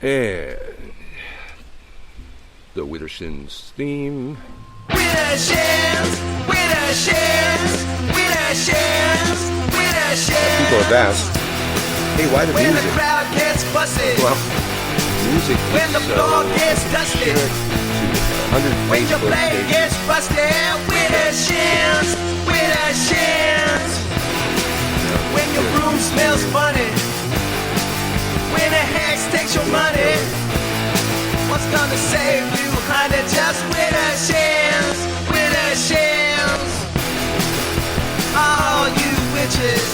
And the Wittersons theme. People have asked, hey, why the music? Well, music when the floor gets dusty, 100 when your Facebook blade gets busted, when your broom smells funny, when a hex takes your money, what's gonna save you, honey? Just with a chance. All you witches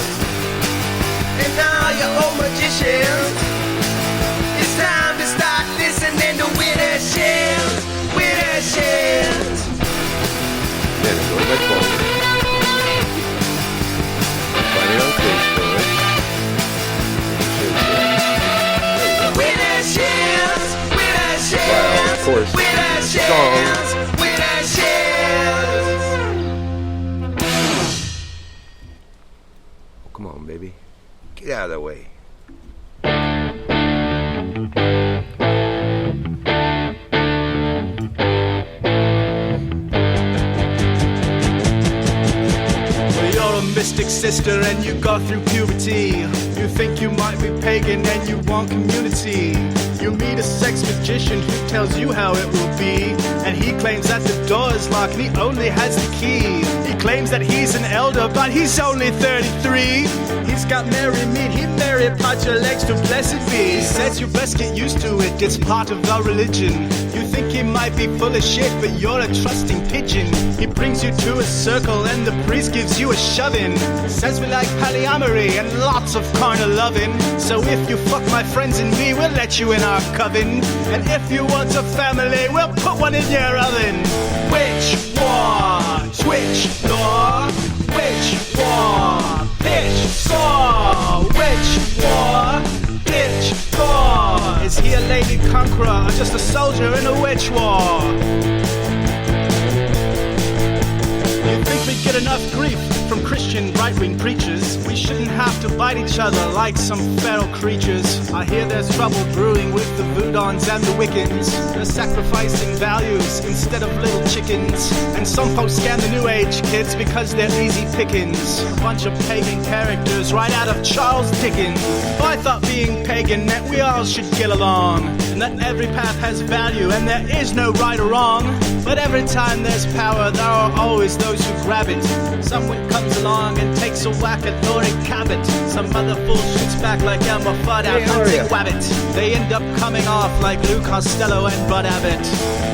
and all your old magicians, it's time to start listening to with a chance. Yeah, go to my phone. Find it on Facebook. Wow, of course, song. Oh, come on, baby. Get out of the way. Mystic sister and you go through puberty. You think you might be pagan and you want community. You meet a sex magician who tells you how it will be, and he claims that the door is locked and he only has the key. He claims that he's an elder but he's only 33. He's got merry meat, he married part your legs to blessed be. He says you best get used to it, it's part of our religion. You think he might be full of shit but you're a trusting pigeon. He brings you to a circle and the priest gives you a shove-in. Says we like polyamory and lots of carnal loving. So if you fuck my friends and me, we'll let you in our coven. And if you want a family, we'll put one in your oven. Witch war, switch door, witch war, bitch saw, witch war, bitch door. Is he a lady conqueror or just a soldier in a witch war? You think we get enough grief from Christian right-wing preachers? We shouldn't have to bite each other like some feral creatures. I hear there's trouble brewing with the Voodons and the Wiccans. They're sacrificing values instead of little chickens. And some folks scam the new age kids because they're easy pickings. A bunch of pagan characters right out of Charles Dickens. I thought being pagan meant we all should get along, and that every path has value and there is no right or wrong. But every time there's power, there are always those who grab it. Someone comes along and takes a whack at Lori Cabot. Some other fool shoots back like Elmer Fudd out hunting wabbit. They end up coming off like Lou Costello and Bud Abbott.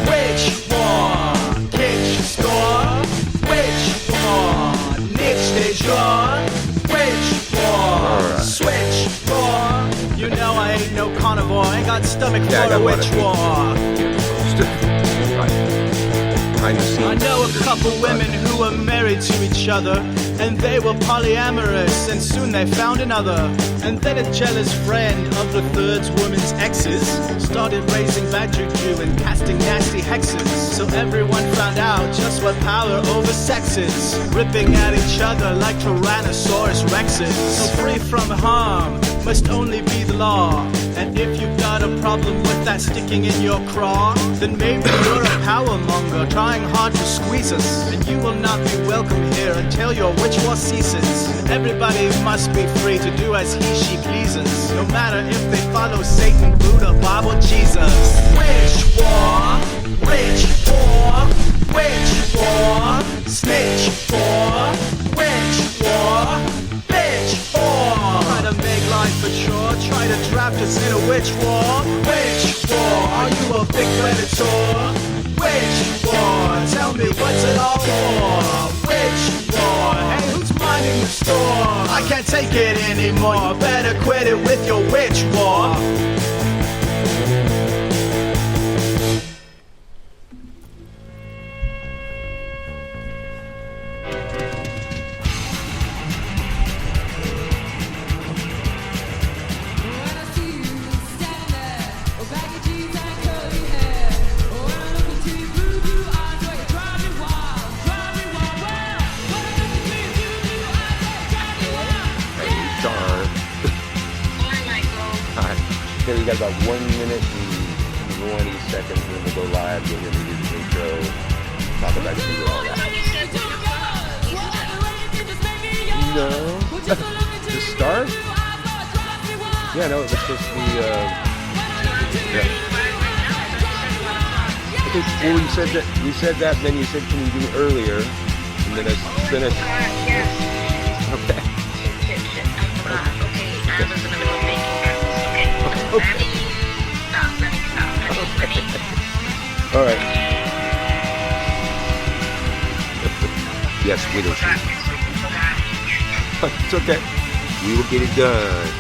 Witch war, kitsch store, witch war, niche de jour, witch war, switch war. You know I ain't no carnivore, ain't got stomach for a witch war. I know a couple women who were married to each other, and they were polyamorous, and soon they found another. And then a jealous friend of the third woman's exes started raising bad juju and casting nasty hexes. So everyone found out just what power over sex is, ripping at each other like Tyrannosaurus Rexes. So free from harm must only be the law. And if you've got a problem with that sticking in your craw, then maybe you're a power monger trying hard to squeeze us, and you will not be welcome here until your witch war ceases. And everybody must be free to do as he, she pleases, no matter if they follow Satan, Buddha, Bob, or Jesus. Witch war, witch war, witch war, snitch war, witch war, bitch war. Try to make life a chore, try to draft us in a witch war. Witch war, are you a big predator? Witch war, tell me what's it all for? Witch war, hey, who's minding the store? I can't take it anymore, better quit it with your witch war. we got about 1 minute and 20 seconds, and then we'll go live. You'll hear me do the intro, talk about you and all that. No. The Starr? Yeah, no, it was supposed to be, yeah. Well, you said that, and then you said, can you do it earlier? And then I finished. Yes. Okay. Shit. Okay, I was in the middle of making breakfast. Okay. Let me stop. All right. Yes, we don't. It's okay. We will get it done.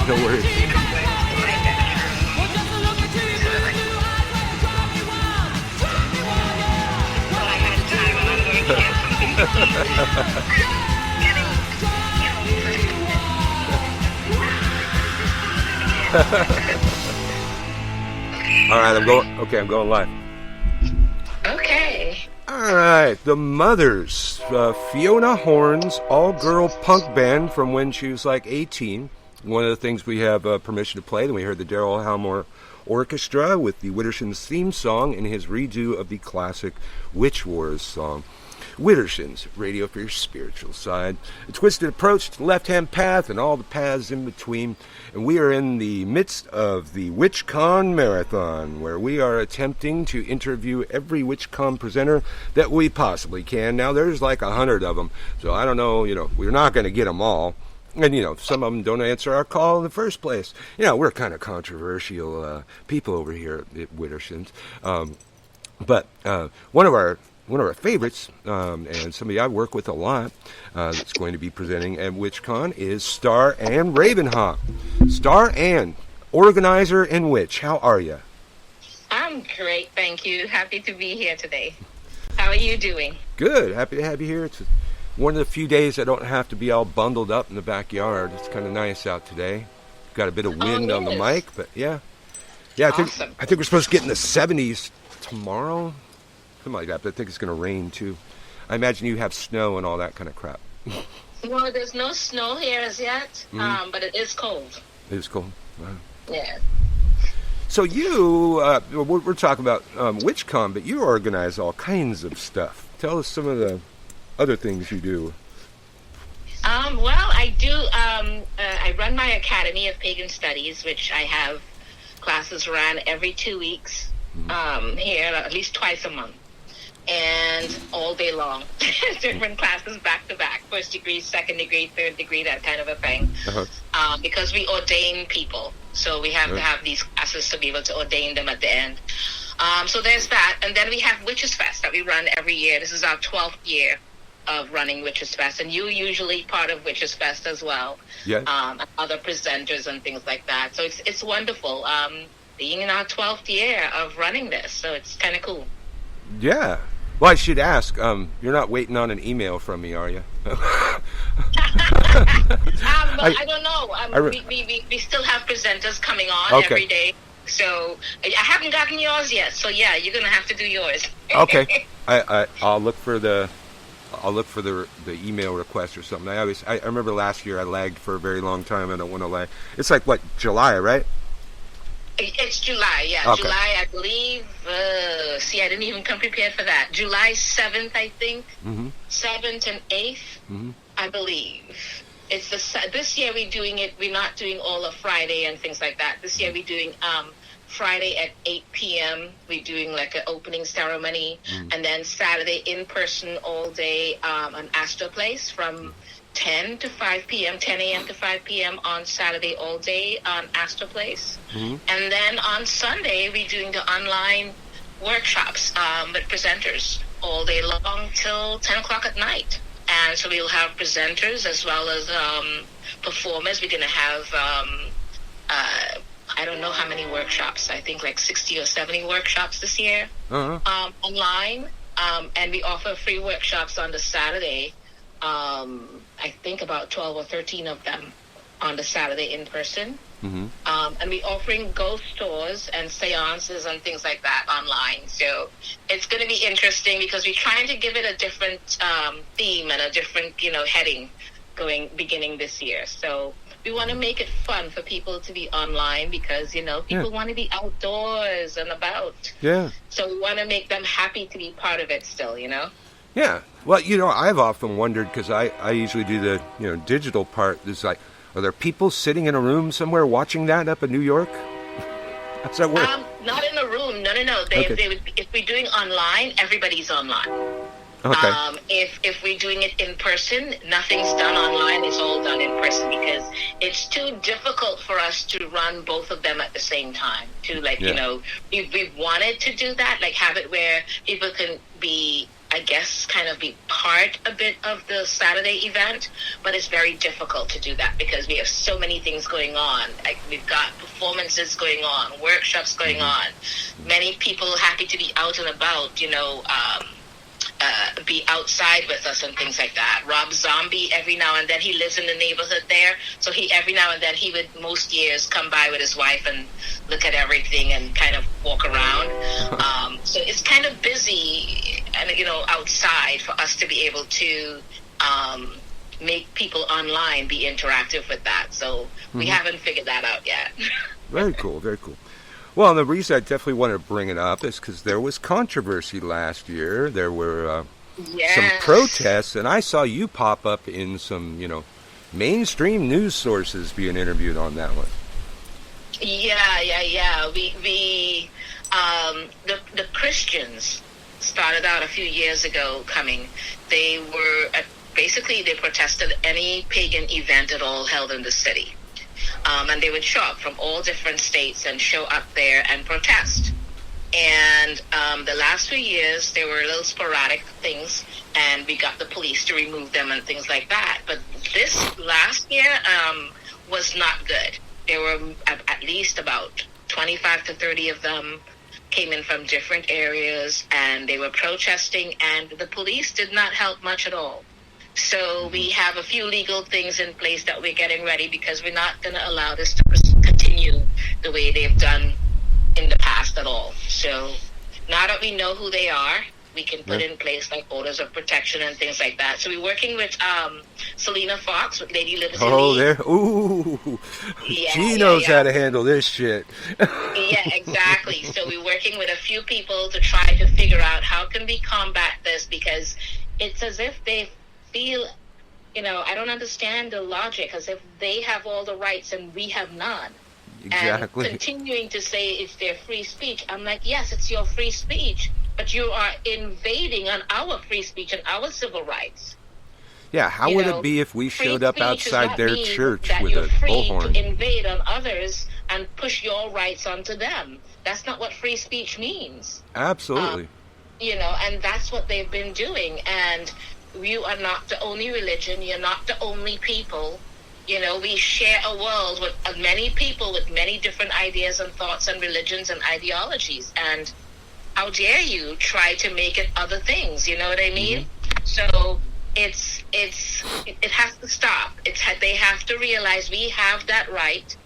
No worries. All right, I'm going live. Okay. All right, the Mothers, Fiona Horn's all-girl punk band from when she was like 18. One of the things we have permission to play. Then we heard the Daryl Halmore Orchestra with the Widdershins theme song and his redo of the classic Witch Wars song. Widdershins, radio for your spiritual side. A twisted approach to the left-hand path and all the paths in between. And we are in the midst of the WitchCon Marathon, where we are attempting to interview every WitchCon presenter that we possibly can. Now, there's like 100 of them, so I don't know, we're not going to get them all. And, some of them don't answer our call in the first place. We're kind of controversial people over here at Widdershins. But one of our favorites, and somebody I work with a lot, that's going to be presenting at WitchCon is Starr and RavenHawk. Starr and organizer and witch. How are you? I'm great, thank you. Happy to be here today. How are you doing? Good. Happy to have you here. It's one of the few days I don't have to be all bundled up in the backyard. It's kind of nice out today. Got a bit of wind on the mic, but yeah. Awesome. I think we're supposed to get in the 70s tomorrow. Something like that, but I think it's going to rain too. I imagine you have snow and all that kind of crap. Well, there's no snow here as yet, but it is cold. It is cold. Wow. Yeah. So you, we're talking about WitchCon, but you organize all kinds of stuff. Tell us some of the other things you do. Well, I do. I run my Academy of Pagan Studies, which I have classes run every 2 weeks here, at least twice a month. And all day long, different classes back to back, first degree, second degree, third degree, that kind of a thing. Because we ordain people, so we have to have these classes to be able to ordain them at the end. So there's that, and then we have Witches Fest that we run every year. This is our 12th year of running Witches Fest, and you usually part of Witches Fest as well. Yeah. And other presenters and things like that. So it's wonderful being in our 12th year of running this. So it's kind of cool. Yeah. Well, I should ask, you're not waiting on an email from me, are you? I don't know. We still have presenters coming on every day. So I haven't gotten yours yet. So yeah, you're going to have to do yours. Okay. I'll look for the email request or something. I remember last year I lagged for a very long time. I don't want to lag. It's like, what, July, right? It's July, yeah. Okay. July, I believe. I didn't even come prepared for that. July 7th, I think. 7th and 8th, I believe. It's this year we're doing it. We're not doing all of Friday and things like that. This year we're doing Friday at 8 p.m. We're doing like an opening ceremony, and then Saturday in person all day on Astor Place from 10 to 5 p.m., 10 a.m. to 5 p.m. on Saturday all day on Astor Place. And then on Sunday, we're doing the online workshops with presenters all day long till 10 o'clock at night. And so we'll have presenters as well as performers. We're going to have, I don't know how many workshops. I think like 60 or 70 workshops this year online. And we offer free workshops on the Saturday I think about 12 or 13 of them on the Saturday in person. Mm-hmm. And we're offering ghost tours and seances and things like that online. So it's going to be interesting because we're trying to give it a different theme and a different, heading beginning this year. So we want to make it fun for people to be online because, people want to be outdoors and about. Yeah. So we want to make them happy to be part of it still, Yeah. Well, I've often wondered because I usually do the, digital part. It's like, are there people sitting in a room somewhere watching that up in New York? How's that work? Not in a room. No. They would, if we're doing online, everybody's online. Okay. If we're doing it in person, nothing's done online. It's all done in person because it's too difficult for us to run both of them at the same time. We've wanted to do that, like have it where people can be, I guess, kind of be part a bit of the Saturday event, but it's very difficult to do that because we have so many things going on. Like we've got performances going on, workshops going on, many people happy to be out and about, be outside with us and things like that. Rob Zombie, every now and then, he lives in the neighborhood there, so every now and then he would most years come by with his wife and look at everything and kind of walk around. So it's kind of busy and outside for us to be able to make people online be interactive with that. So we haven't figured that out yet. Very cool, very cool. Well, the reason I definitely want to bring it up is because there was controversy last year. There were some protests, and I saw you pop up in some, mainstream news sources being interviewed on that one. Yeah. We the Christians started out a few years ago coming. They were basically they protested any pagan event at all held in the city. And they would show up from all different states and show up there and protest. And the last few years, there were little sporadic things, and we got the police to remove them and things like that. But this last year was not good. There were at least about 25 to 30 of them came in from different areas, and they were protesting, and the police did not help much at all. So we have a few legal things in place that we're getting ready because we're not going to allow this to continue the way they've done in the past at all. So now that we know who they are, we can put in place like orders of protection and things like that. So we're working with Selena Fox with Lady Liberty. Oh, there! Ooh, she knows how to handle this shit. Yeah, exactly. So we're working with a few people to try to figure out how can we combat this because it's as if they feel, I don't understand the logic, as if they have all the rights and we have none. Exactly. And continuing to say it's their free speech. I'm like, yes, it's your free speech, but you are invading on our free speech and our civil rights. Yeah, how would it be if we showed up outside their church with a bullhorn? To invade on others and push your rights onto them. That's not what free speech means. Absolutely. And that's what they've been doing. And you are not the only religion. You're not the only people. We share a world with many people with many different ideas and thoughts and religions and ideologies. And how dare you try to make it other things? You know what I mean? So it has to stop. They have to realize we have that right.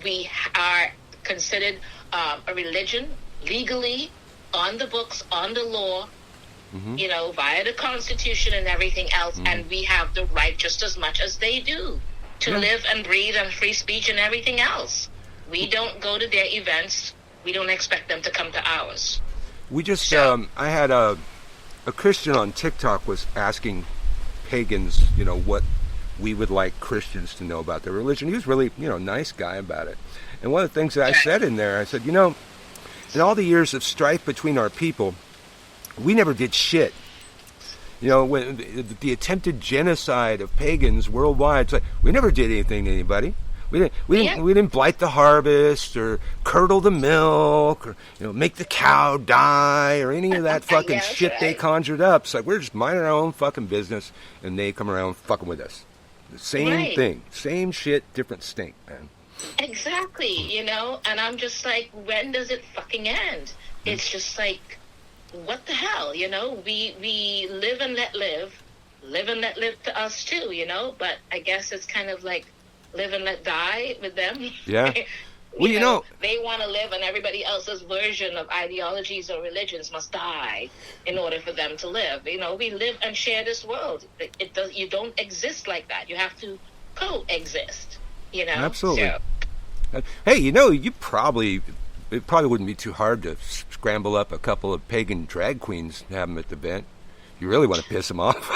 We are considered a religion legally on the books, on the law. Via the Constitution and everything else, and we have the right just as much as they do to live and breathe and free speech and everything else. We don't go to their events. We don't expect them to come to ours. We just, I had a Christian on TikTok was asking pagans, what we would like Christians to know about their religion. He was really, nice guy about it. And one of the things that I said in there, I said, in all the years of strife between our people, we never did shit. When the attempted genocide of pagans worldwide, it's like we never did anything to anybody. We didn't blight the harvest or curdle the milk or make the cow die or any of that fucking shit they conjured up. It's like we're just minding our own fucking business, and they come around fucking with us. The same thing, same shit, different stink, man. Exactly, and I'm just like, when does it fucking end? It's just like, what the hell, we live and let live. live and let live to us too, you know. But I guess it's kind of like live and let die with them. Yeah. Well, you know, they want to live, and everybody else's version of ideologies or religions must die in order for them to live. You know, we live and share this world. It does. You don't exist like that. You have to coexist. You know. Absolutely. So. Hey, you know, it probably wouldn't be too hard to scramble up a couple of pagan drag queens and have them at the event. You really want to piss them off.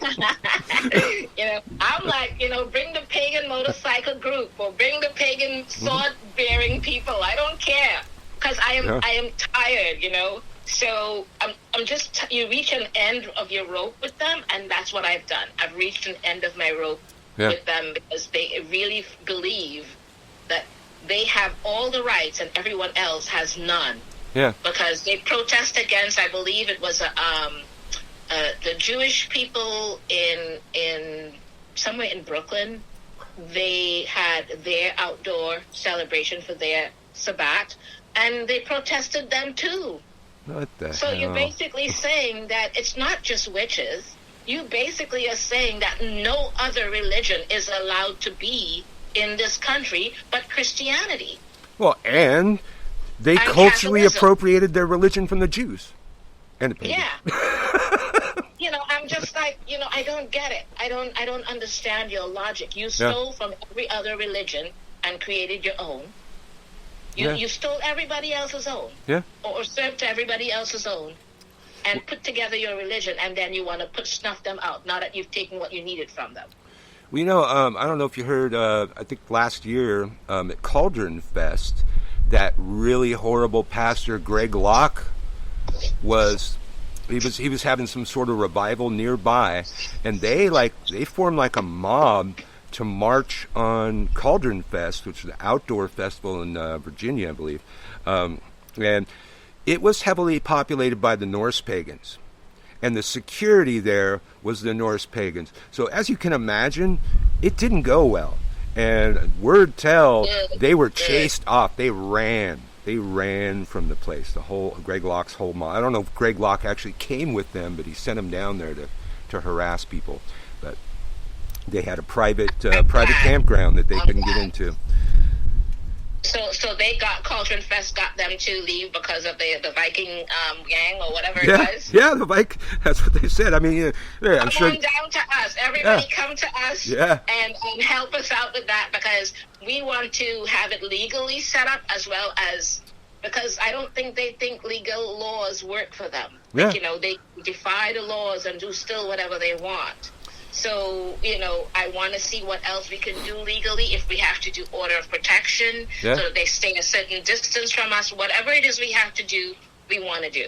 You know, I'm like, you know, bring the pagan motorcycle group or bring the pagan sword-bearing people. I don't care, because I am tired, you know. So I'm just you reach an end of your rope with them, and that's what I've done. I've reached an end of my rope with them, because they really believe that they have all the rights and everyone else has none. Yeah. Because they protest against, I believe it was the Jewish people in somewhere in Brooklyn. They had their outdoor celebration for their Sabbat, and they protested them too. What the So hell? you're basically saying that it's not just witches. You basically are saying that no other religion is allowed to be in this country but Christianity. Well, and they culturally Catholicism. appropriated their religion from the Jews. And the pagans. Yeah. You know, I'm just like, you know, I don't get it. I don't understand your logic. You stole from every other religion and created your own. You stole everybody else's own. Yeah. Or served to everybody else's own. And put together your religion, and then you want to snuff them out, now that you've taken what you needed from them. Well, you know, I don't know if you heard, I think last year at Cauldron Fest, that really horrible pastor Greg Locke he was having some sort of revival nearby, and they formed like a mob to march on Cauldron Fest, which is an outdoor festival in Virginia, I believe, and it was heavily populated by the Norse pagans. And the security there was the Norse pagans. So as you can imagine, it didn't go well. And word tell, they were chased off. They ran from the place. The whole Greg Locke's whole mob. I don't know if Greg Locke actually came with them, but he sent them down there to harass people. But they had a private campground that they couldn't get into. So they Cauldron Fest got them to leave because of the Viking gang or whatever it was? Yeah, the Viking, that's what they said. I mean, I'm sure. Come on down to us. Everybody come to us and help us out with that, because we want to have it legally set up, as well as, because I don't think they think legal laws work for them. Yeah. Like, you know, they defy the laws and do still whatever they want. So, you know, I want to see what else we can do legally, if we have to do order of protection, so that they stay a certain distance from us. Whatever it is we have to do, we want to do.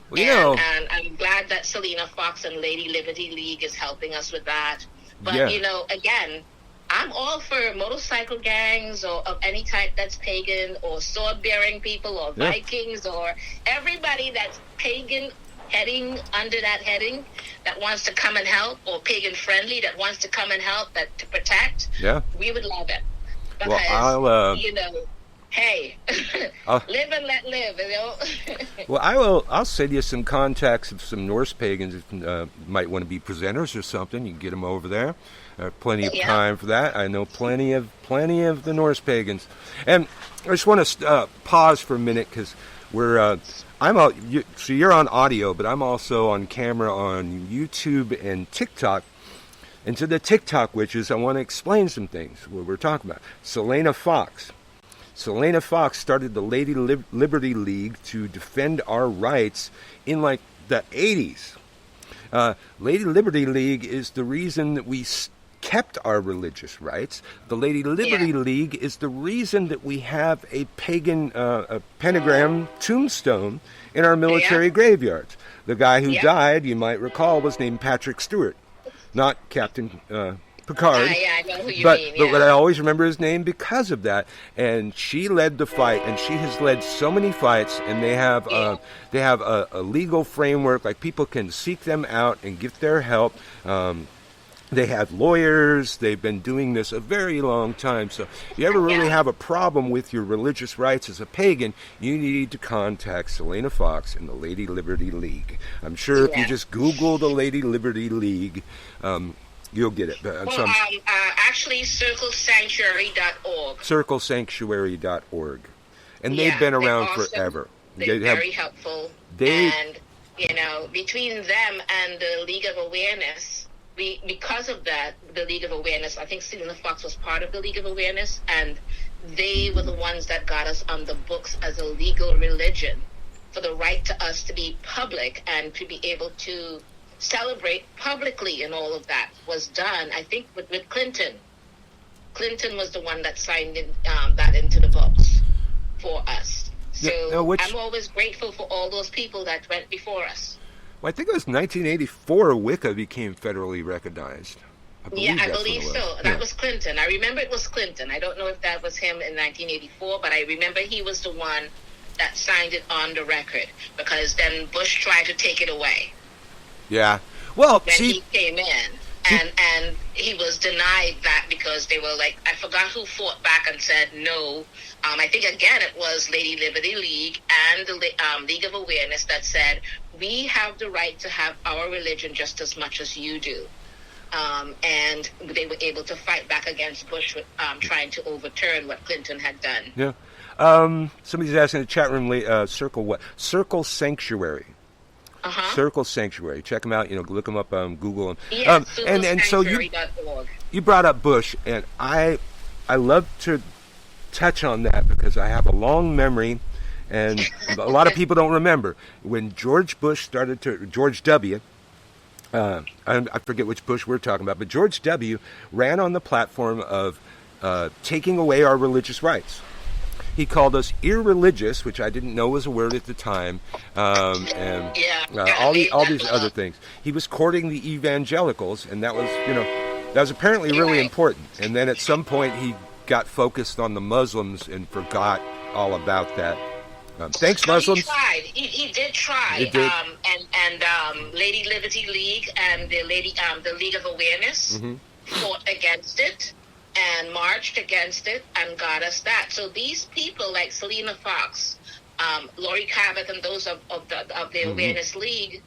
Well, and I'm glad that Selena Fox and Lady Liberty League is helping us with that. But, you know, again, I'm all for motorcycle gangs or of any type that's pagan, or sword-bearing people, or Vikings, or everybody that's pagan heading under that heading that wants to come and help, or pagan friendly that wants to come and help, that to protect. We would love it, because you know, hey, live and let live, you know. Well, I'll send you some contacts of some Norse pagans if you might want to be presenters or something. You can get them over there. Plenty of time for that. I know plenty of the Norse pagans. And I just want to pause for a minute, because we're so you're on audio, but I'm also on camera on YouTube and TikTok. And to the TikTok witches, I want to explain some things, what we're talking about. Selena Fox started the Lady Liberty League to defend our rights in like the 80s. Lady Liberty League is the reason that we kept our religious rights. The Lady Liberty League is the reason that we have a pagan a pentagram tombstone in our military graveyards. The guy who died, you might recall, was named Patrick Stewart, not Captain Picard. I know who you mean. But I always remember his name because of that. And she led the fight, and she has led so many fights. And they have a legal framework, like people can seek them out and get their help. They have lawyers. They've been doing this a very long time. So if you ever really have a problem with your religious rights as a pagan, you need to contact Selena Fox and the Lady Liberty League. I'm sure if you just Google the Lady Liberty League, you'll get it. Actually, circlesanctuary.org. Circlesanctuary.org. And they've been around forever. They're very helpful. And, between them and the League of Awareness, because of that, the League of Awareness, I think Selena Fox was part of the League of Awareness, and they were the ones that got us on the books as a legal religion for the right to us to be public and to be able to celebrate publicly, and all of that was done, I think, with Clinton. Clinton was the one that signed that into the books for us. So I'm always grateful for all those people that went before us. Well, I think it was 1984 Wicca became federally recognized. I believe so. That was Clinton. I remember it was Clinton. I don't know if that was him in 1984, but I remember he was the one that signed it on the record, because then Bush tried to take it away. Yeah. Well, when he came in, and he was denied that because they were like, I forgot who fought back and said no. I think again it was Lady Liberty League and the League of Awareness that said, we have the right to have our religion just as much as you do. And they were able to fight back against Bush trying to overturn what Clinton had done. Yeah. Somebody's asking in the chat room, Circle Sanctuary. Circle Sanctuary. Check them out. Look them up on Google. Yes, and so you brought up Bush, and I love to touch on that because I have a long memory, and a lot of people don't remember when George W. I forget which Bush we're talking about, but George W. ran on the platform of taking away our religious rights. He called us irreligious, which I didn't know was a word at the time, and all these other things. He was courting the evangelicals, and that was apparently really important. And then at some point, he got focused on the Muslims and forgot all about that. Thanks, Muslims. He did try. He did. And Lady Liberty League and the League of Awareness fought against it and marched against it and got us that. So these people like Selena Fox, Lori Cabot, and those of the Awareness League,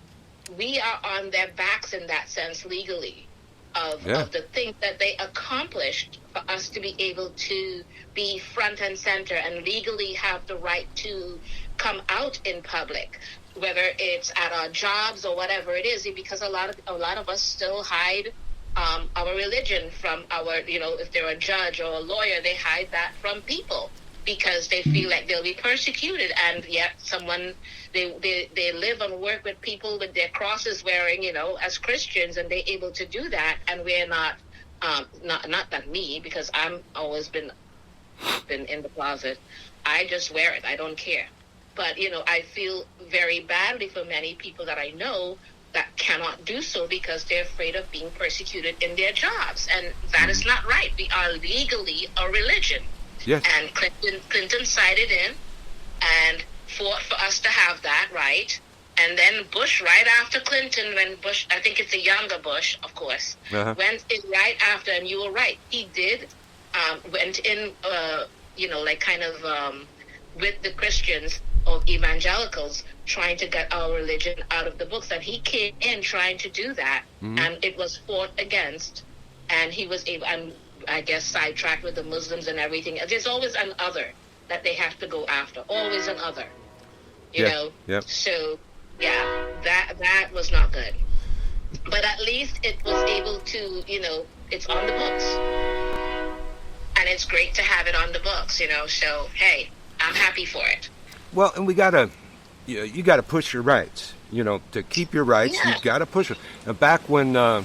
we are on their backs in that sense legally of the things that they accomplished for us to be able to be front and center and legally have the right to come out in public, whether it's at our jobs or whatever it is, because a lot of us still hide our religion from our, if they're a judge or a lawyer, they hide that from people because they feel like they'll be persecuted, and yet they live and work with people with their crosses wearing, as Christians, and they're able to do that, and we're not that me, because I'm always been in the closet. I just wear it. I don't care. But, I feel very badly for many people that I know that cannot do so because they're afraid of being persecuted in their jobs. And that is not right. We are legally a religion. Yes. And Clinton sided in and fought for us to have that right. And then Bush, right after Clinton, when Bush, I think it's the younger Bush, of course, went in right after, and you were right, he did, went in, with the Christians or evangelicals trying to get our religion out of the books. And he came in trying to do that, and it was fought against, and he was able, and I guess sidetracked with the Muslims and everything. There's always an other that they have to go after, always an other, you know? Yep. So, yeah, that was not good. But at least it was able to, it's on the books. And it's great to have it on the books, so, hey, I'm happy for it. Well, and we gotta, you gotta push your rights. To keep your rights, you've got to push it. Now, back when I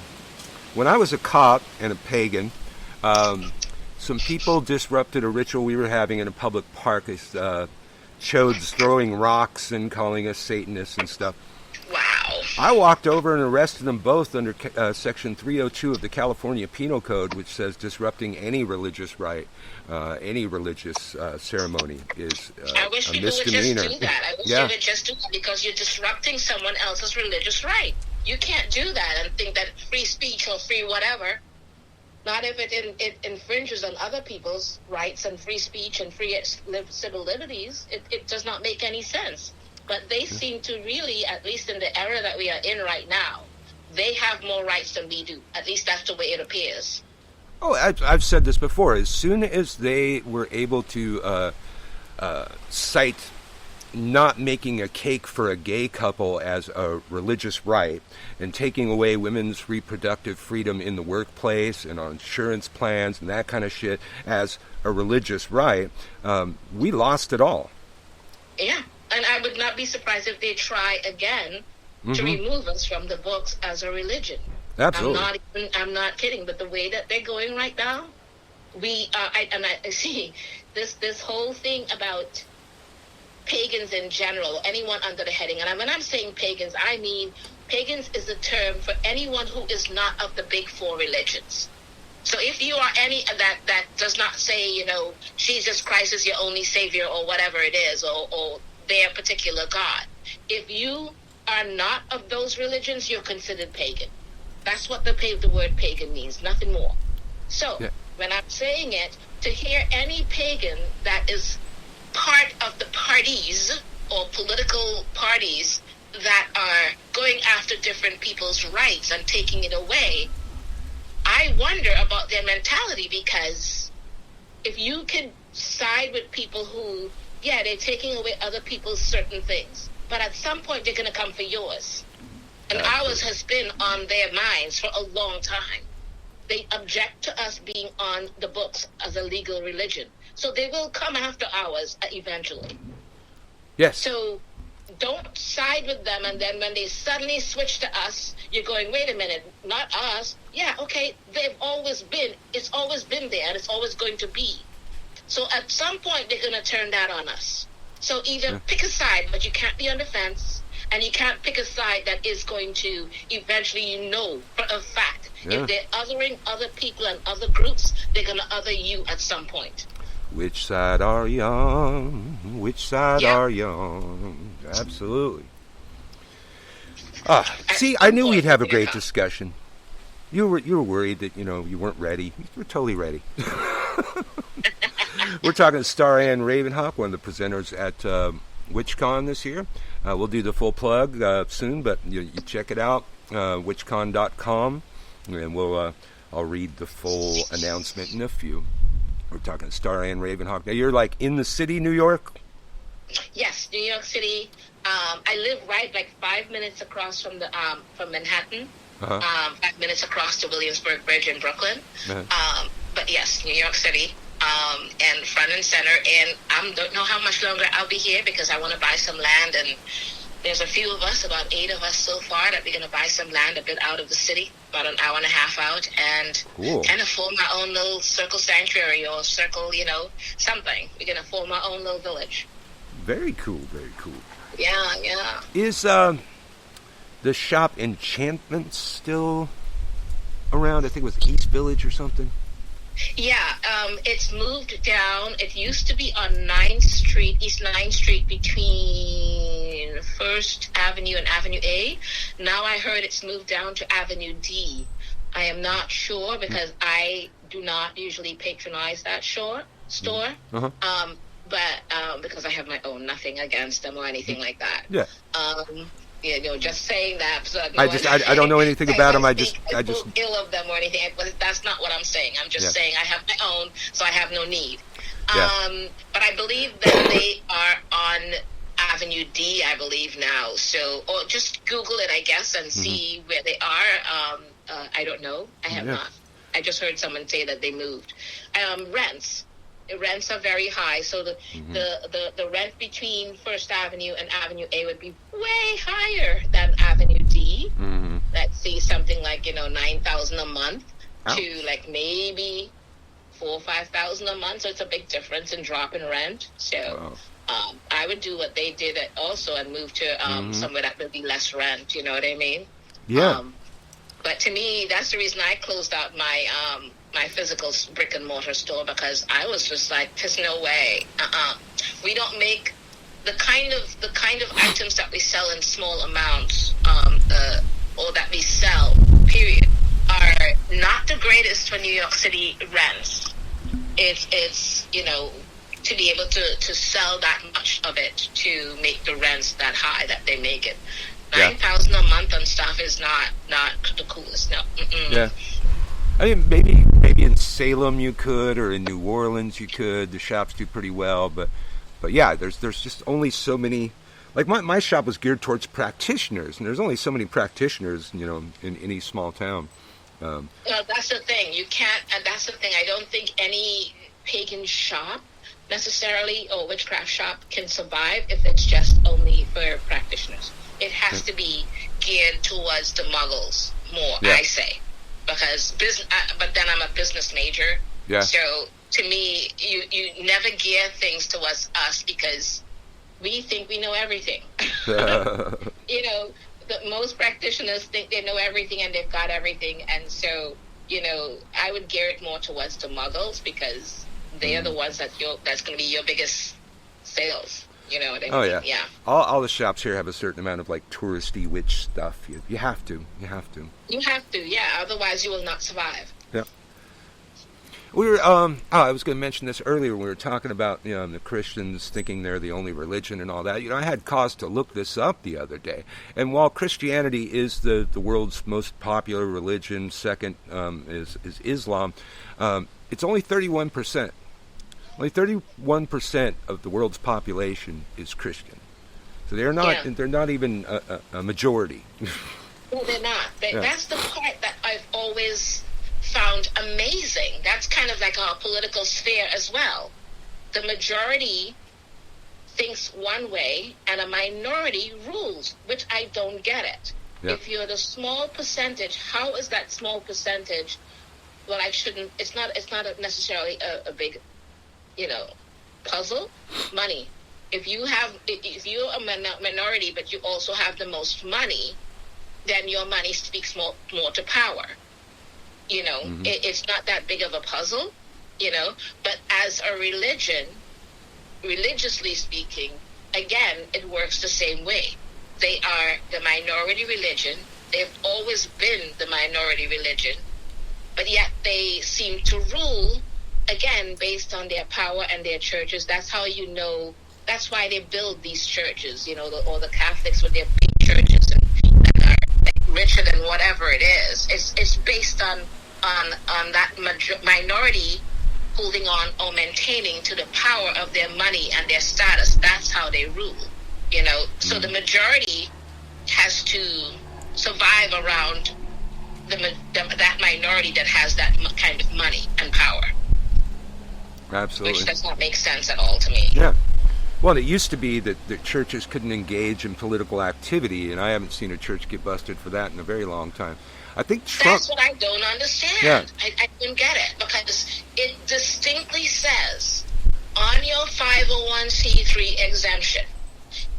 was a cop and a pagan, some people disrupted a ritual we were having in a public park. Chodes throwing rocks and calling us Satanists and stuff. Wow. I walked over and arrested them both under Section 302 of the California Penal Code, which says disrupting any religious rite, any religious ceremony is I wish a people misdemeanor. would just do that. I wish they would just do that, because you're disrupting someone else's religious rite. You can't do that and think that free speech or free whatever, not if it infringes on other people's rights and free speech and free civil liberties. It does not make any sense. But they seem to really, at least in the era that we are in right now, they have more rights than we do. At least that's the way it appears. Oh, I've said this before. As soon as they were able to cite not making a cake for a gay couple as a religious right and taking away women's reproductive freedom in the workplace and on insurance plans and that kind of shit as a religious right, we lost it all. Yeah, and I would not be surprised if they try again to remove us from the books as a religion. Absolutely. I'm not kidding, but the way that they're going right now, I see this whole thing about pagans in general, anyone under the heading, and when I'm saying pagans, I mean pagans is a term for anyone who is not of the big four religions. So if you are any that does not say, Jesus Christ is your only savior or whatever it is, or their particular God, if you are not of those religions, you're considered pagan. That's what the word pagan means, nothing more. So when I'm saying it, to hear any pagan that is part of the parties or political parties that are going after different people's rights and taking it away, I wonder about their mentality, because if you can side with people who, they're taking away other people's certain things, but at some point they're going to come for yours. And ours has been on their minds for a long time. They object to us being on the books as a legal religion. So they will come after ours eventually. Yes. So don't side with them, and then when they suddenly switch to us, you're going, wait a minute, not us. Yeah, okay, it's always been there, and it's always going to be. So at some point, they're going to turn that on us. So either pick a side, but you can't be on the fence, and you can't pick a side that is going to eventually, for a fact, if they're othering other people and other groups, they're going to other you at some point. Which side are you on? Which side are you on? Absolutely. See, I knew we'd have a great discussion. You were worried that, you weren't ready. You were totally ready. We're talking to Starr and RavenHawk, one of the presenters at WitchCon this year. We'll do the full plug soon, but you check it out, witchcon.com, and I'll read the full announcement in a few. We're talking to Starr and RavenHawk. Now, you're like in the city, New York? Yes, New York City. I live right 5 minutes across from Manhattan. 5 minutes across the Williamsburg Bridge in Brooklyn. But yes, New York City, and front and center. And I don't know how much longer I'll be here, because I want to buy some land. And there's a few of us, about 8 of us so far, that we're going to buy some land a bit out of the city, about an hour and a half out, and kind of form our own little circle sanctuary or circle, something. We're going to form our own little village. Very cool, very cool. Yeah. Is the shop Enchantment still around? I think it was East Village or something. Yeah, it's moved down. It used to be on 9th Street, East 9th Street, between 1st Avenue and Avenue A. Now I heard it's moved down to Avenue D. I am not sure, because I do not usually patronize that store. But because I have my own, nothing against them or anything like that. Yeah. Just saying that. So I don't know anything about them. I just ill of them or anything. But that's not what I'm saying. I'm just saying I have my own, so I have no need. But I believe that they are on Avenue D, I believe now. So, or just Google it, I guess, and see where they are. I don't know. I have not. I just heard someone say that they moved. Rents are very high, so the rent between First Avenue and Avenue A would be way higher than Avenue D. Let's see, something like $9,000 a month to maybe $4,000 or $5,000 a month. So it's a big difference in drop in rent. So I would do what they did also and move to somewhere that would be less rent. You know what I mean? Yeah. But to me, that's the reason I closed out my my physical brick and mortar store, because I was just like, there's no way. We don't make the kind of items that we sell in small amounts. or that we sell, period, are not the greatest for New York City rents. It's to be able to sell that much of it to make the rents that high that they make it. 9,000 a month on stuff is not the coolest. No. Mm-mm. Yeah. I mean, maybe in Salem you could, or in New Orleans you could. The shops do pretty well, but yeah, there's just only so many. Like my shop was geared towards practitioners, and there's only so many practitioners, in any small town. That's the thing. You can't, and that's the thing. I don't think any pagan shop necessarily, or witchcraft shop, can survive if it's just only for practitioners. It has to be geared towards the muggles more, I say, because but then I'm a business major, so to me, you never gear things towards us because we think we know everything. Most practitioners think they know everything and they've got everything, and so I would gear it more towards the muggles because they are the ones that's going to be your biggest sales. You know what I mean? Oh, yeah. Yeah. All the shops here have a certain amount of, like, touristy witch stuff. You have to. You have to, yeah. Otherwise, you will not survive. Yeah. We were, I was going to mention this earlier when we were talking about, the Christians thinking they're the only religion and all that. I had cause to look this up the other day. And while Christianity is the world's most popular religion, second is Islam, it's only 31%. Only 31% of the world's population is Christian, so they're not. They're not even a majority. No, they're not. That's the part that I've always found amazing. That's kind of like our political sphere as well. The majority thinks one way, and a minority rules, which I don't get it. Yep. If you're the small percentage, how is that small percentage? Well, I shouldn't. It's not necessarily a big puzzle. Money. If you're a minority, but you also have the most money, then your money speaks more to power. It's not that big of a puzzle, but as a religion, religiously speaking, again, it works the same way. They are the minority religion. They've always been the minority religion, but yet they seem to rule, again, based on their power and their churches. That's how that's why they build these churches, or the Catholics with their big churches and are richer than whatever it is. It's based on that minority holding on or maintaining to the power of their money and their status. That's how they rule, So the majority has to survive around that minority that has that kind of money and power. Absolutely. Which does not make sense at all to me. Yeah. Well, it used to be that the churches couldn't engage in political activity, and I haven't seen a church get busted for that in a very long time. I think Trump... That's what I don't understand. Yeah. I don't get it, because it distinctly says on your 501c3 exemption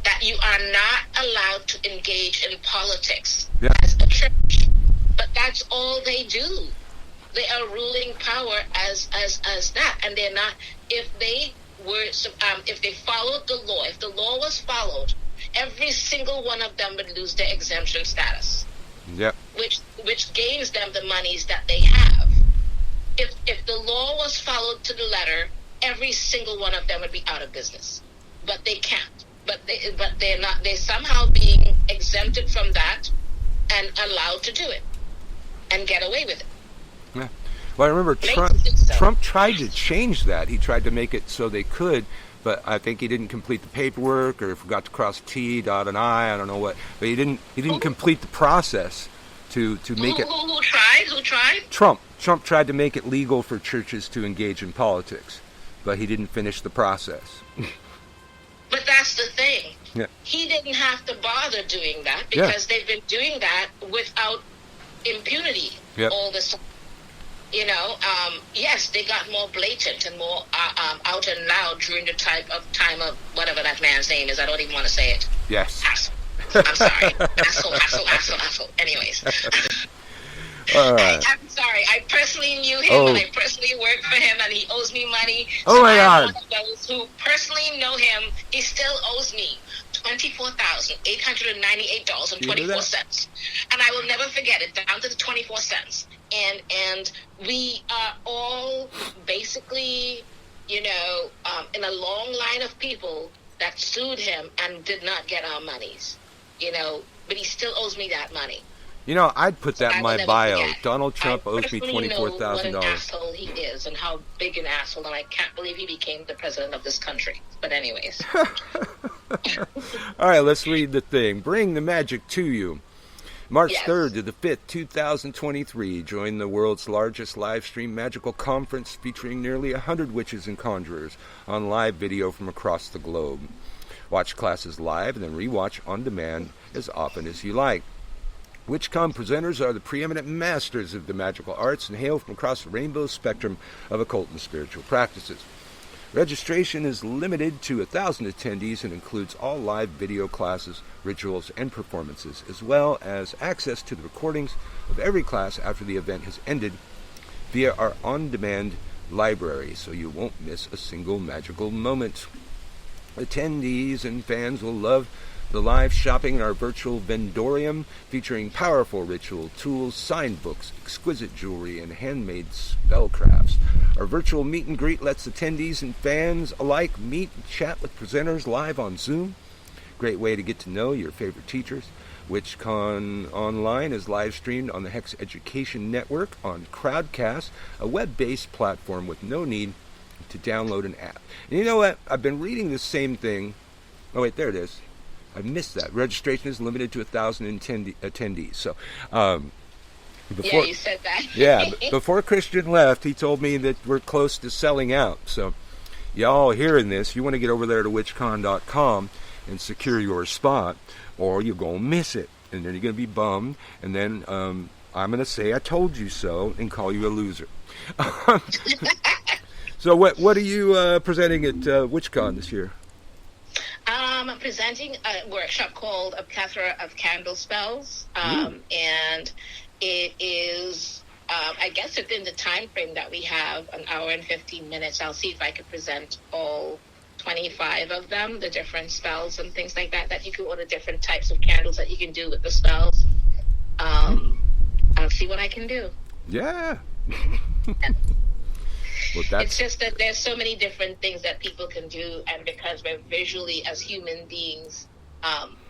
that you are not allowed to engage in politics as a church. But that's all they do. They are ruling power as that, and they're not. If they followed the law, if the law was followed, every single one of them would lose their exemption status. Yep. Which gains them the monies that they have. If the law was followed to the letter, every single one of them would be out of business. But they can't. But they're not. They're somehow being exempted from that and allowed to do it and get away with it. Yeah. Well, I remember Trump tried to change that. He tried to make it so they could, but I think he didn't complete the paperwork, or forgot to cross T, dot an I. I don't know what, but he didn't complete the process to make it. Who tried? Who tried? Trump tried to make it legal for churches to engage in politics, but he didn't finish the process. But that's the thing. Yeah. He didn't have to bother doing that because they've been doing that without impunity all this time. Yes, they got more blatant and more out and loud during the time of whatever that man's name is. I don't even want to say it. Yes. Asshole. I'm sorry. Asshole. Anyways. All right. I'm sorry. I personally knew him and I personally worked for him and he owes me money. Oh, my God. I'm one of those who personally know him. He still owes me $24,898.24. And I will never forget it, down to the 24 cents. And we are all basically, in a long line of people that sued him and did not get our monies, but he still owes me that money. I'd put that in my bio. Forget. Donald Trump owes me $24,000. What an asshole he is and how big an asshole, and I can't believe he became the president of this country. But anyways. All right, let's read the thing. Bring the magic to you. March Yes. 3rd to the 5th, 2023. Join the world's largest live stream magical conference featuring nearly 100 witches and conjurers on live video from across the globe. Watch classes live and then rewatch on demand as often as you like. WitchCon presenters are the preeminent masters of the magical arts and hail from across the rainbow spectrum of occult and spiritual practices. Registration is limited to 1,000 attendees and includes all live video classes, rituals, and performances, as well as access to the recordings of every class after the event has ended via our on-demand library, so you won't miss a single magical moment. Attendees and fans will love the live shopping in our virtual vendorium, featuring powerful ritual tools, signed books, exquisite jewelry, and handmade spellcrafts. Our virtual meet and greet lets attendees and fans alike meet and chat with presenters live on Zoom. Great way to get to know your favorite teachers. WitchCon Online is live streamed on the Hex Education Network on Crowdcast, a web-based platform with no need to download an app. And you know what? I've been reading the same thing. Oh, wait, there it is. I missed that. Registration is limited to 1,000 attendees. So, Yeah, you said that. yeah, before Christian left, he told me that we're close to selling out. So, y'all hearing this, you want to get over there to witchcon.com and secure your spot, or you're going to miss it. And then you're going to be bummed. And then I'm going to say I told you so and call you a loser. So what are you presenting at WitchCon this year? I'm presenting a workshop called A Plethora of Candle Spells, and it is, I guess, within the time frame that we have, an hour and 15 minutes. I'll see if I can present all 25 of them, the different spells and things like that you can order, different types of candles that you can do with the spells. I'll see what I can do. Yeah. Well, it's just that there's so many different things that people can do, and because we're visually, as human beings,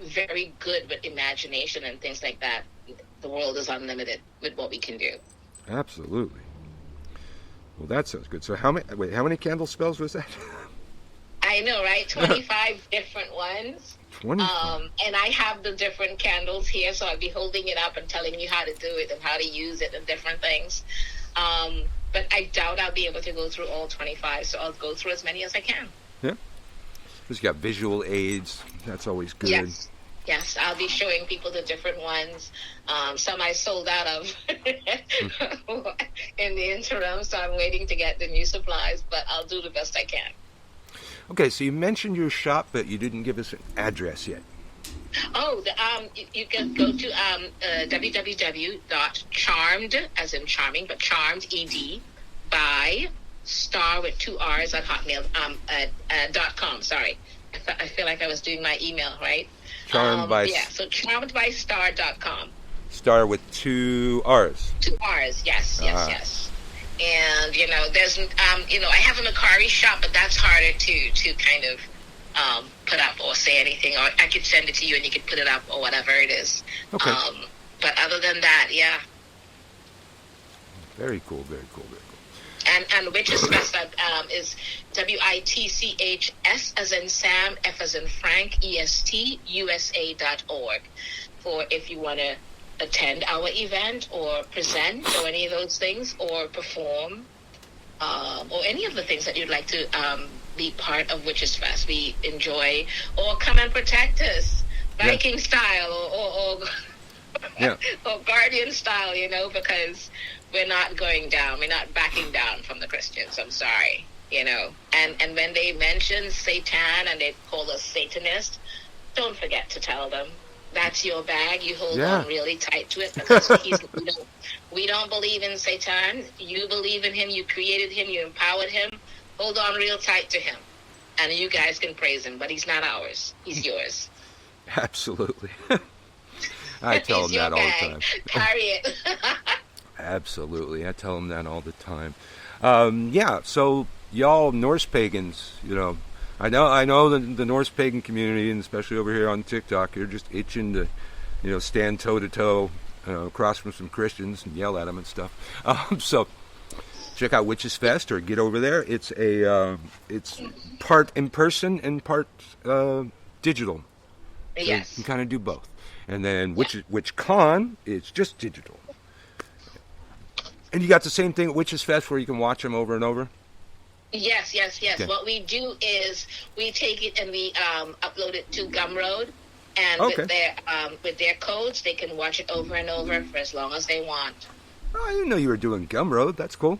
very good with imagination and things like that, the world is unlimited with what we can do. Absolutely. Well, that sounds good. So how many candle spells was that? I know, right? 25 different ones. 25. And I have the different candles here, so I'll be holding it up and telling you how to do it and how to use it and different things. But I doubt I'll be able to go through all 25, so I'll go through as many as I can. Yeah. Because you got visual aids. That's always good. Yes, I'll be showing people the different ones. Some I sold out of in the interim, so I'm waiting to get the new supplies, but I'll do the best I can. Okay, so you mentioned your shop, but you didn't give us an address yet. Oh, you can go to www.charmed, as in charming, but charmed, ED, by Starr with 2 R's at hotmail, .com, sorry. I feel like I was doing my email, right? Charmed by... Yeah, so charmedbystarr.com. Starr with 2 R's. 2 R's, yes. And, there's, I have a Macari shop, but that's harder to kind of put up or say anything, or I could send it to you and you could put it up or whatever it is. Okay. But other than that, yeah. Very cool. And Witches Fest is WITCHS as in Sam, F as in Frank, EST, USA.org for if you want to attend our event or present or any of those things or perform or any of the things that you'd like to be part of Witches Fest. We enjoy, or come and protect us, Viking style or or Guardian style, because we're not going down. We're not backing down from the Christians. I'm sorry, And when they mention Satan and they call us Satanist, don't forget to tell them that's your bag. You hold on really tight to it because we don't believe in Satan. You believe in him. You created him. You empowered him. Hold on real tight to him. And you guys can praise him, but he's not ours. He's yours. Absolutely. I tell them It's your that all the bag. time. Carry it. Absolutely. I tell them that all the time. Yeah, so y'all Norse pagans, I know the Norse pagan community, and especially over here on TikTok, you're just itching to, stand toe to toe across from some Christians and yell at them and stuff. So check out Witches Fest or get over there. It's it's part in person and part digital. So Yes. you can kind of do both. And then WitchCon is just digital. And you got the same thing at Witches Fest where you can watch them over and over? Yes. Okay. What we do is we take it and we upload it to Gumroad, and with their codes, they can watch it over and over for as long as they want. Oh, I didn't know you were doing Gumroad. That's cool.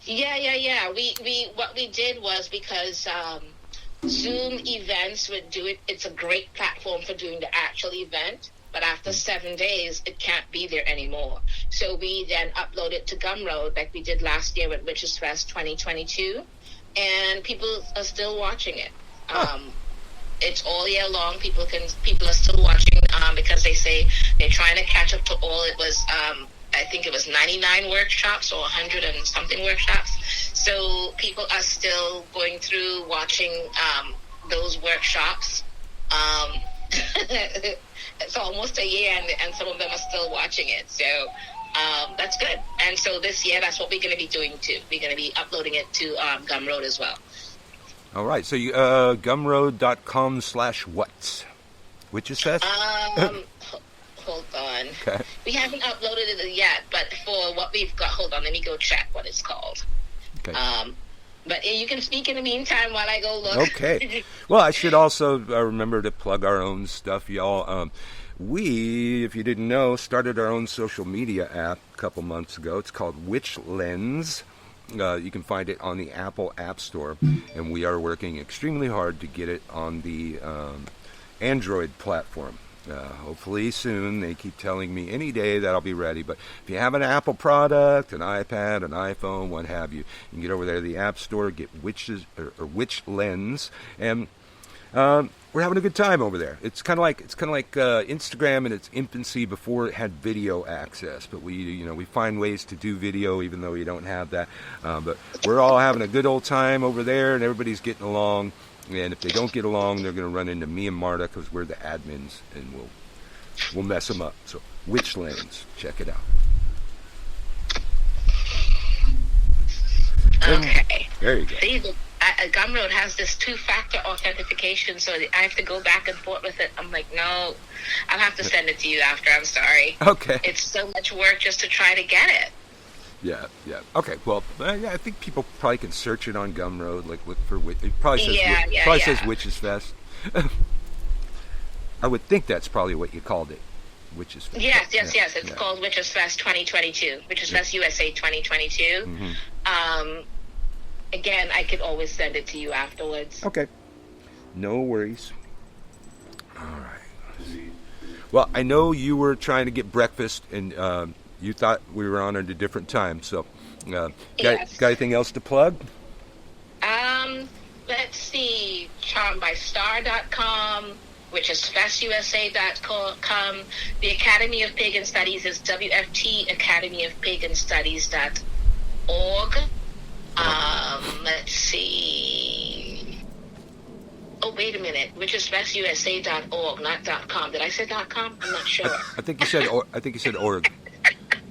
Yeah. We what we did was because Zoom events would do it. It's a great platform for doing the actual event. But after 7 days, it can't be there anymore. So we then upload it to Gumroad like we did last year with Witches Fest 2022. And people are still watching it. It's all year long. People are still watching because they say they're trying to catch up to all. It was, I think it was 99 workshops or 100 and something workshops. So people are still going through watching those workshops. It's almost a year, and some of them are still watching it. So that's good. And so this year, that's what we're going to be doing too. We're going to be uploading it to Gumroad as well. All right. So you gumroad.com/what? Witches Fest? Hold on. Okay. We haven't uploaded it yet, but for what we've got, hold on, let me go check what it's called. Okay. But you can speak in the meantime while I go look. Okay. Well, I should also remember to plug our own stuff, y'all. We, if you didn't know, started our own social media app a couple months ago. It's called Witch Lens. You can find it on the Apple App Store, and we are working extremely hard to get it on the Android platform. Hopefully soon. They keep telling me any day that I'll be ready. But if you have an Apple product, an iPad, an iPhone, what have you, you can get over there to the App Store, get Witches or Witch Lens, and we're having a good time over there. It's kind of like Instagram in its infancy before it had video access. But we find ways to do video even though you don't have that. But we're all having a good old time over there, and everybody's getting along. And if they don't get along, they're going to run into me and Marta because we're the admins, and we'll mess them up. So, Witch Lens, check it out. Okay. There you go. See, Gumroad has this two-factor authentication, so I have to go back and forth with it. I'm like, no, I'll have to send it to you after. I'm sorry. Okay. It's so much work just to try to get it. Yeah. Okay. Well, I think people probably can search it on Gumroad. Like, look for Witch. It probably says says Witches Fest. I would think that's probably what you called it, Witches Fest. Yes. It's called Witches Fest 2022. Witches Fest USA 2022. Mm-hmm. Again, I could always send it to you afterwards. Okay. No worries. All right. Let's see. Well, I know you were trying to get breakfast, and you thought we were on at a different time. So, got anything else to plug? Let's see. CharmedByStarr.com, which is FestUSA.com. The Academy of Pagan Studies is WFTAcademyofPaganStudies.org. Let's see. Oh, wait a minute. Which is FestUSA.org, not .com. Did I say .com? I'm not sure. I think you said org.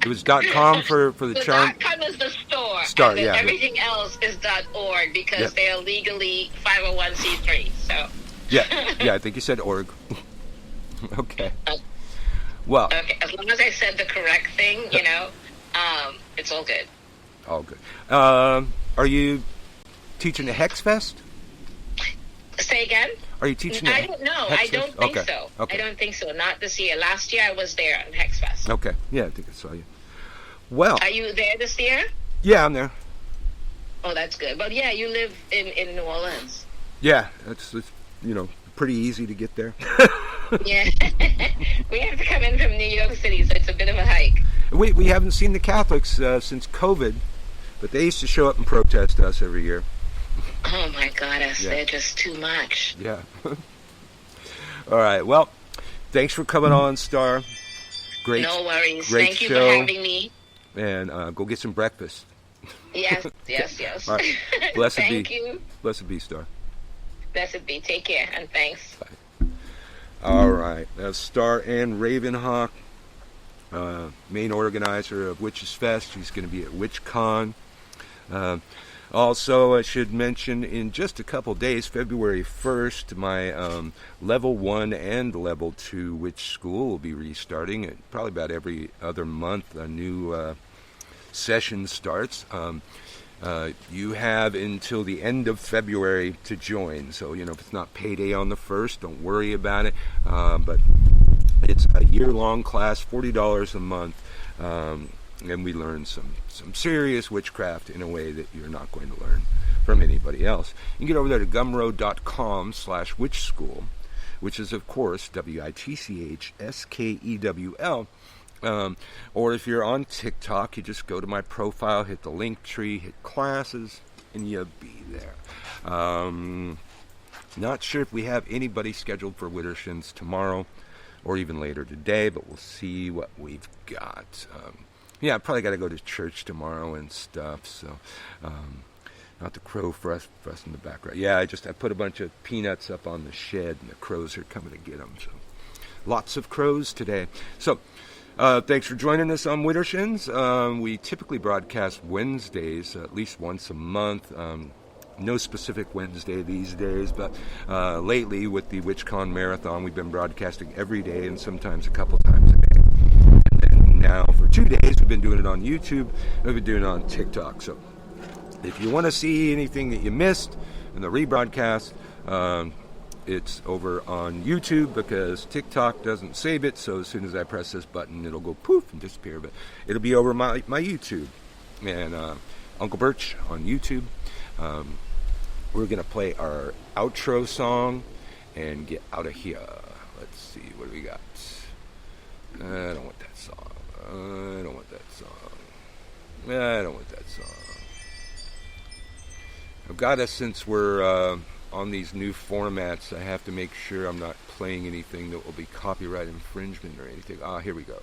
It was .com for the charm. .com is the store. Starr, and everything else is .org because they're legally 501c3. So. Yeah. I think you said org. Okay. Well. Okay. As long as I said the correct thing, it's all good. All good. Are you teaching the Hex Fest? Say again? Are you teaching? I don't know. I don't think so. Okay. I don't think so. Not this year. Last year I was there at Hex Fest. Okay. Yeah, I think I saw you. Well. Are you there this year? Yeah, I'm there. Oh, that's good. But yeah, you live in New Orleans. Yeah, it's pretty easy to get there. Yeah. We have to come in from New York City, so it's a bit of a hike. We haven't seen the Catholics since COVID, but they used to show up and protest us every year. Oh my goddess, they're just too much. Yeah. All right. Well, thanks for coming on, Starr. Great. No worries. Great Thank you show. for having me. And go get some breakfast. Yes. All right. Blessed Thank be. you. Blessed be, Starr. Blessed be. Take care, and thanks. Bye. All right. That's Starr and RavenHawk, main organizer of Witches Fest. She's going to be at WitchCon. Also, I should mention, in just a couple days, February 1st, my Level 1 and Level 2 Witch School will be restarting. Probably about every other month, a new session starts. You have until the end of February to join. So, if it's not payday on the 1st, don't worry about it. But it's a year-long class, $40 a month. And we learn some serious witchcraft in a way that you're not going to learn from anybody else. You can get over there to gumroad.com/witchschool, which is, of course, WITCHSKEWL. Or if you're on TikTok, you just go to my profile, hit the link tree, hit classes, and you'll be there. Not sure if we have anybody scheduled for Widdershins tomorrow or even later today, but we'll see what we've got. I probably got to go to church tomorrow and stuff, so not the crow for us in the background. Yeah, I put a bunch of peanuts up on the shed, and the crows are coming to get them, so lots of crows today. So thanks for joining us on Widdershins. We typically broadcast Wednesdays, at least once a month. No specific Wednesday these days, but lately with the WitchCon Marathon, we've been broadcasting every day and sometimes a couple times a day. And then now for 2 days, we've been doing it on YouTube, we've been doing it on TikTok. So if you want to see anything that you missed in the rebroadcast, it's over on YouTube because TikTok doesn't save it. So as soon as I press this button, it'll go poof and disappear. But it'll be over my YouTube. And Uncle Birch on YouTube. We're going to play our outro song and get out of here. Let's see, what do we got? I don't want that song. I don't want that song. I've got to, since we're on these new formats, I have to make sure I'm not playing anything that will be copyright infringement or anything. Here we go.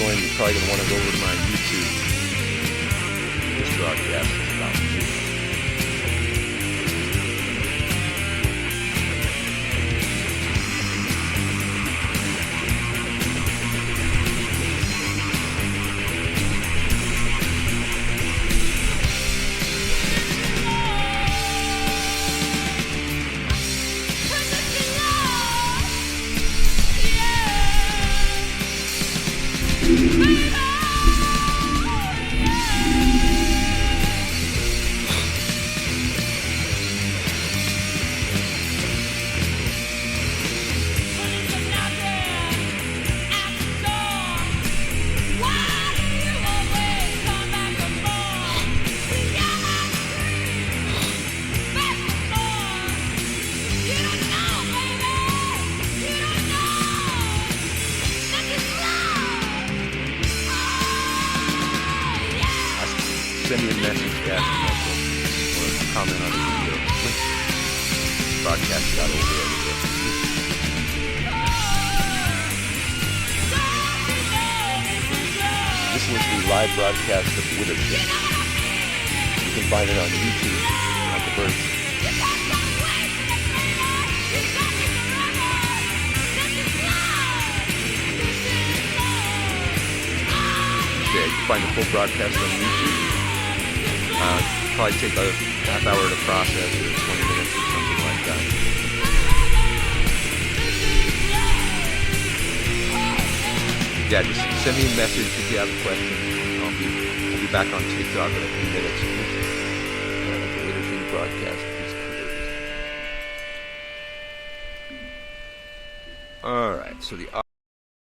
You're probably going to want to go over to my YouTube. This broadcast is about you. send me a message, ask a question, or comment on the video. Broadcast got over everywhere. This was the live broadcast of WitchCon. You can find it on YouTube at the Birch. Yeah, you can find the full broadcast on YouTube. Probably take a half hour to process or 20 minutes or something like that. Yeah, just send me a message if you have a question. I'll be back on TikTok in a few minutes. The WitchCon broadcast is closed. All right, so the